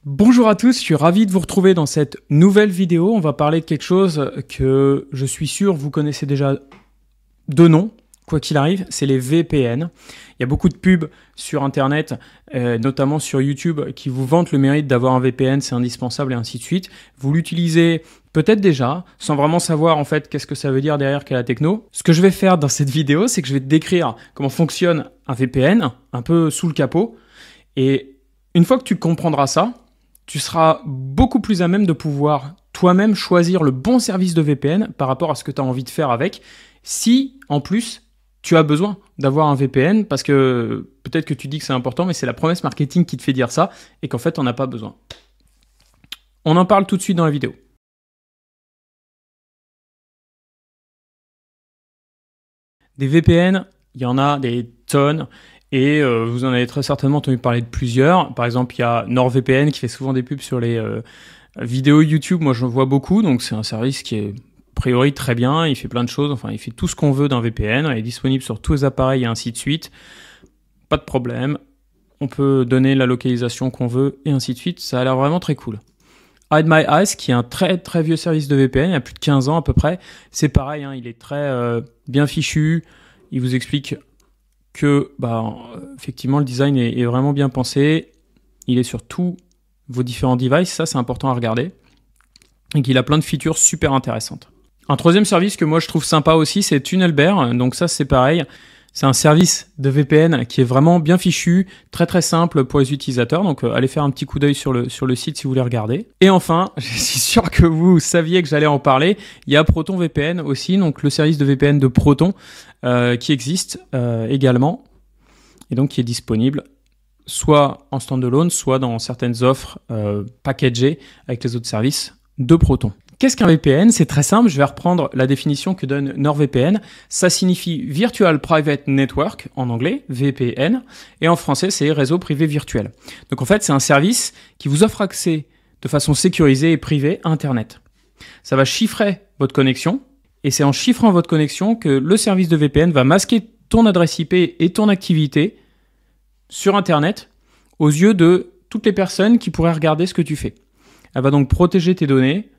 Bonjour à tous, je suis ravi de vous retrouver dans cette nouvelle vidéo. On va parler de quelque chose que je suis sûr vous connaissez déjà de nom, quoi qu'il arrive, c'est les VPN. Il y a beaucoup de pubs sur Internet, notamment sur YouTube, qui vous vantent le mérite d'avoir un VPN, c'est indispensable et ainsi de suite. Vous l'utilisez peut-être déjà, sans vraiment savoir en fait qu'est-ce que ça veut dire derrière qu'est la techno. Ce que je vais faire dans cette vidéo, c'est que je vais te décrire comment fonctionne un VPN, un peu sous le capot. Et une fois que tu comprendras ça, tu seras beaucoup plus à même de pouvoir toi-même choisir le bon service de VPN par rapport à ce que tu as envie de faire avec. Si, en plus, tu as besoin d'avoir un VPN, parce que peut-être que tu dis que c'est important, mais c'est la promesse marketing qui te fait dire ça, et qu'en fait, on n'a pas besoin. On en parle tout de suite dans la vidéo. Des VPN, il y en a des tonnes. Et vous en avez très certainement entendu parler de plusieurs. Par exemple, il y a NordVPN qui fait souvent des pubs sur les vidéos YouTube. Moi, j'en vois beaucoup. Donc, c'est un service qui est a priori très bien. Il fait plein de choses. Enfin, il fait tout ce qu'on veut d'un VPN. Il est disponible sur tous les appareils et ainsi de suite. Pas de problème. On peut donner la localisation qu'on veut et ainsi de suite. Ça a l'air vraiment très cool. Hide My Eyes, qui est un très très vieux service de VPN. Il y a plus de 15 ans à peu près. C'est pareil, hein, il est très bien fichu. Il vous explique que effectivement le design est vraiment bien pensé, il est sur tous vos différents devices, ça c'est important à regarder, et qu'il a plein de features super intéressantes. Un troisième service que moi je trouve sympa aussi, c'est TunnelBear, donc ça c'est pareil, c'est un service de VPN qui est vraiment bien fichu, très très simple pour les utilisateurs, donc allez faire un petit coup d'œil sur le site si vous voulez regarder. Et enfin, je suis sûr que vous saviez que j'allais en parler, il y a ProtonVPN aussi, donc le service de VPN de Proton, qui existe également, et donc qui est disponible soit en standalone, soit dans certaines offres packagées avec les autres services de Proton. Qu'est-ce qu'un VPN? C'est très simple, je vais reprendre la définition que donne NordVPN. Ça signifie Virtual Private Network en anglais, VPN, et en français c'est réseau privé virtuel. Donc en fait c'est un service qui vous offre accès de façon sécurisée et privée à Internet. Ça va chiffrer votre connexion, et c'est en chiffrant votre connexion que le service de VPN va masquer ton adresse IP et ton activité sur Internet aux yeux de toutes les personnes qui pourraient regarder ce que tu fais. Elle va donc protéger tes données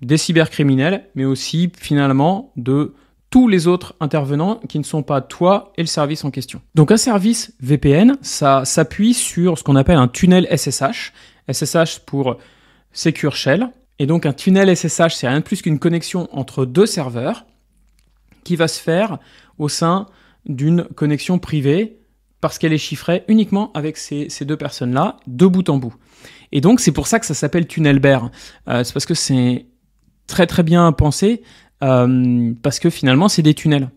des cybercriminels, mais aussi finalement de tous les autres intervenants qui ne sont pas toi et le service en question. Donc un service VPN, ça s'appuie sur ce qu'on appelle un tunnel SSH. SSH pour Secure Shell. Et donc un tunnel SSH, c'est rien de plus qu'une connexion entre deux serveurs qui va se faire au sein d'une connexion privée parce qu'elle est chiffrée uniquement avec ces deux personnes-là, de bout en bout. Et donc c'est pour ça que ça s'appelle TunnelBear. C'est parce que c'est très très bien pensé, parce que finalement c'est des tunnels.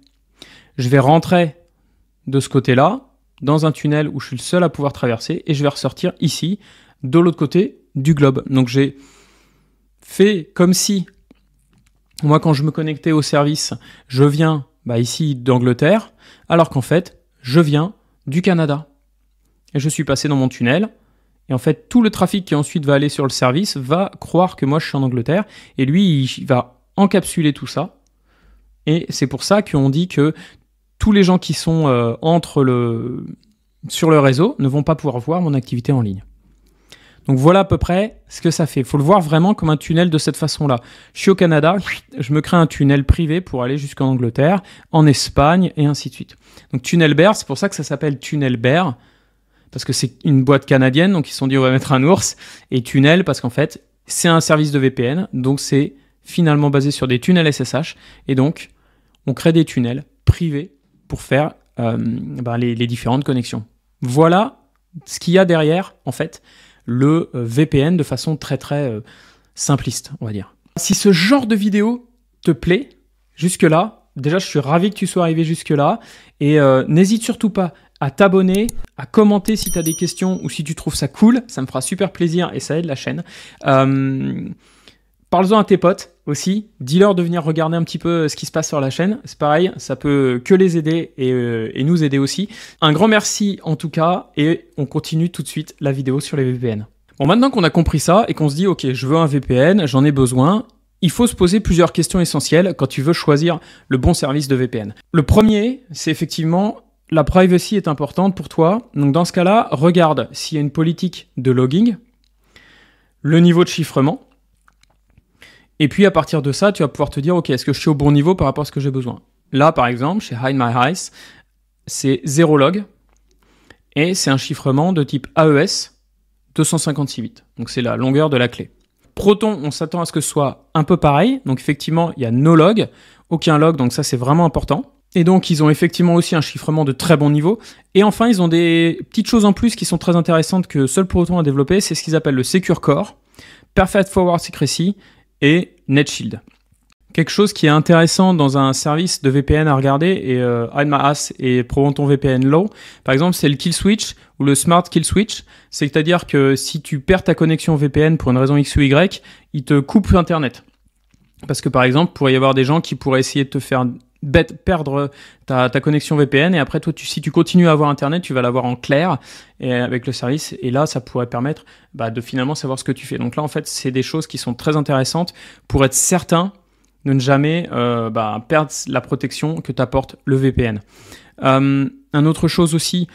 Je vais rentrer de ce côté-là, dans un tunnel où je suis le seul à pouvoir traverser, et je vais ressortir ici, de l'autre côté du globe. Donc j'ai fait comme si, moi quand je me connectais au service, je viens ici d'Angleterre, alors qu'en fait, je viens du Canada. Et je suis passé dans mon tunnel, et en fait, tout le trafic qui ensuite va aller sur le service va croire que moi je suis en Angleterre, et lui, il va encapsuler tout ça. Et c'est pour ça qu'on dit que tous les gens qui sont sur le réseau ne vont pas pouvoir voir mon activité en ligne. Donc voilà à peu près ce que ça fait. Il faut le voir vraiment comme un tunnel de cette façon-là. Je suis au Canada, je me crée un tunnel privé pour aller jusqu'en Angleterre, en Espagne, et ainsi de suite. Donc TunnelBear, c'est pour ça que ça s'appelle TunnelBear, parce que c'est une boîte canadienne, donc ils se sont dit on va mettre un ours, et tunnel parce qu'en fait c'est un service de VPN, donc c'est finalement basé sur des tunnels SSH, et donc on crée des tunnels privés pour faire les différentes connexions. Voilà ce qu'il y a derrière en fait le VPN de façon très très simpliste, on va dire. Si ce genre de vidéo te plaît jusque-là, déjà je suis ravi que tu sois arrivé jusque-là, et n'hésite surtout pas à t'abonner, à commenter si tu as des questions ou si tu trouves ça cool, ça me fera super plaisir et ça aide la chaîne. Parle-en à tes potes aussi, dis-leur de venir regarder un petit peu ce qui se passe sur la chaîne, c'est pareil, ça peut que les aider et nous aider aussi. Un grand merci en tout cas, et on continue tout de suite la vidéo sur les VPN. Bon, maintenant qu'on a compris ça et qu'on se dit ok, je veux un VPN, j'en ai besoin, il faut se poser plusieurs questions essentielles quand tu veux choisir le bon service de VPN. Le premier, c'est effectivement la privacy est importante pour toi. Donc dans ce cas-là, regarde s'il y a une politique de logging. le niveau de chiffrement. Et puis à partir de ça, tu vas pouvoir te dire, ok, est-ce que je suis au bon niveau par rapport à ce que j'ai besoin? Là, par exemple, chez Hide My Eyes, c'est 0 log et c'est un chiffrement de type AES 256 bits. Donc c'est la longueur de la clé. Proton, on s'attend à ce que ce soit un peu pareil. Donc effectivement, il y a no log, aucun log, donc ça c'est vraiment important. Et donc ils ont effectivement aussi un chiffrement de très bon niveau. Et enfin, ils ont des petites choses en plus qui sont très intéressantes que seul Proton a développé. C'est ce qu'ils appellent le Secure Core, Perfect Forward Secrecy et NetShield. Quelque chose qui est intéressant dans un service de VPN à regarder, et Hide My Eyes et Proton VPN Low, par exemple, c'est le Kill Switch ou le Smart Kill Switch. C'est-à-dire que si tu perds ta connexion VPN pour une raison X ou Y, il te coupe Internet. Parce que par exemple, il pourrait y avoir des gens qui pourraient essayer de te faire perdre ta connexion VPN, et après toi, si tu continues à avoir Internet, tu vas l'avoir en clair et avec le service, et là, ça pourrait permettre de finalement savoir ce que tu fais. Donc là, en fait, c'est des choses qui sont très intéressantes pour être certain de ne jamais perdre la protection que t'apporte le VPN. Un autre chose aussi,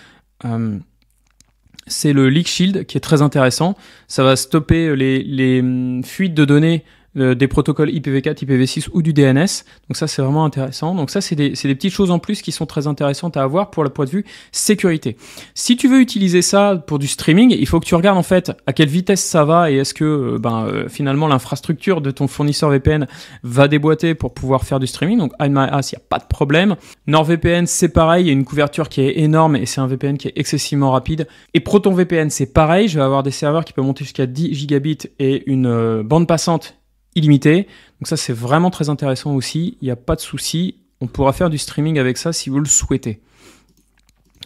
c'est le Leak Shield qui est très intéressant. Ça va stopper les fuites de données des protocoles IPv4, IPv6 ou du DNS. Donc ça, c'est vraiment intéressant. Donc ça, c'est des petites choses en plus qui sont très intéressantes à avoir pour le point de vue sécurité. Si tu veux utiliser ça pour du streaming, il faut que tu regardes en fait à quelle vitesse ça va, et est-ce que finalement l'infrastructure de ton fournisseur VPN va déboîter pour pouvoir faire du streaming. Donc Hide My Eyes, il n'y a pas de problème. NordVPN, c'est pareil, il y a une couverture qui est énorme et c'est un VPN qui est excessivement rapide. Et ProtonVPN, c'est pareil, je vais avoir des serveurs qui peuvent monter jusqu'à 10 gigabits et une bande passante illimité. Donc ça, c'est vraiment très intéressant aussi. Il n'y a pas de souci. On pourra faire du streaming avec ça si vous le souhaitez.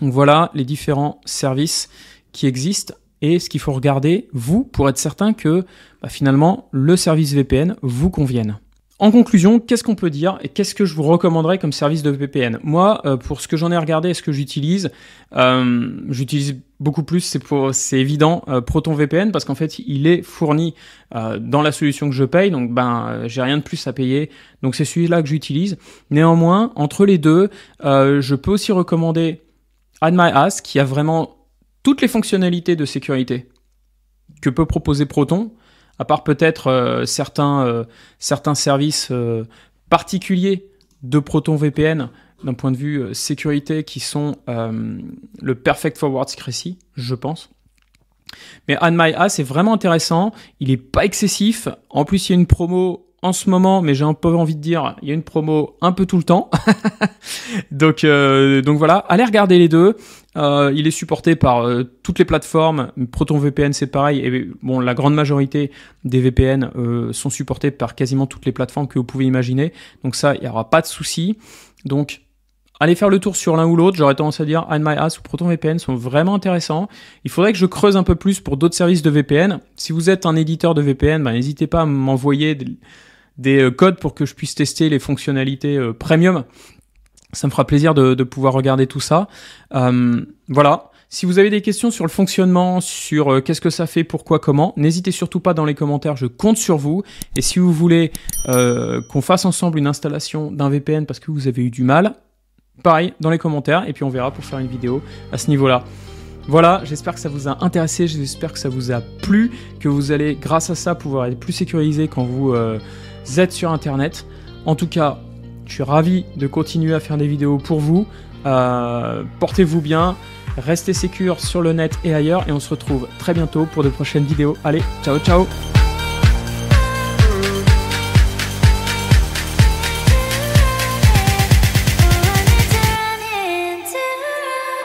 Donc voilà les différents services qui existent et ce qu'il faut regarder, vous, pour être certain que finalement, le service VPN vous convienne. En conclusion, qu'est-ce qu'on peut dire et qu'est-ce que je vous recommanderais comme service de VPN? Moi, pour ce que j'en ai regardé et ce que j'utilise beaucoup plus, c'est évident, ProtonVPN, parce qu'en fait, il est fourni dans la solution que je paye, donc j'ai rien de plus à payer, donc c'est celui-là que j'utilise. Néanmoins, entre les deux, je peux aussi recommander Hide My Eyes, qui a vraiment toutes les fonctionnalités de sécurité que peut proposer Proton, à part peut-être certains services particuliers de ProtonVPN d'un point de vue sécurité qui sont le Perfect Forward Secrecy, je pense. Mais Hide My Eyes, c'est vraiment intéressant, il n'est pas excessif, en plus il y a une promo en ce moment, mais j'ai un peu envie de dire, il y a une promo un peu tout le temps. donc voilà, allez regarder les deux. Il est supporté par toutes les plateformes. ProtonVPN, c'est pareil. Et bon, la grande majorité des VPN sont supportés par quasiment toutes les plateformes que vous pouvez imaginer. Donc ça, il n'y aura pas de souci. Donc, allez faire le tour sur l'un ou l'autre. J'aurais tendance à dire Hide My Eyes ou ProtonVPN sont vraiment intéressants. Il faudrait que je creuse un peu plus pour d'autres services de VPN. Si vous êtes un éditeur de VPN, n'hésitez pas à m'envoyer des codes pour que je puisse tester les fonctionnalités premium. Ça me fera plaisir de pouvoir regarder tout ça. Voilà. Si vous avez des questions sur le fonctionnement, sur qu'est-ce que ça fait, pourquoi, comment, n'hésitez surtout pas dans les commentaires, je compte sur vous. Et si vous voulez qu'on fasse ensemble une installation d'un VPN parce que vous avez eu du mal, pareil, dans les commentaires, et puis on verra pour faire une vidéo à ce niveau-là. Voilà, j'espère que ça vous a intéressé, j'espère que ça vous a plu, que vous allez, grâce à ça, pouvoir être plus sécurisé quand vous êtes sur Internet. En tout cas, je suis ravi de continuer à faire des vidéos pour vous. Portez-vous bien, restez sécures sur le net et ailleurs, et on se retrouve très bientôt pour de prochaines vidéos. Allez, ciao ciao!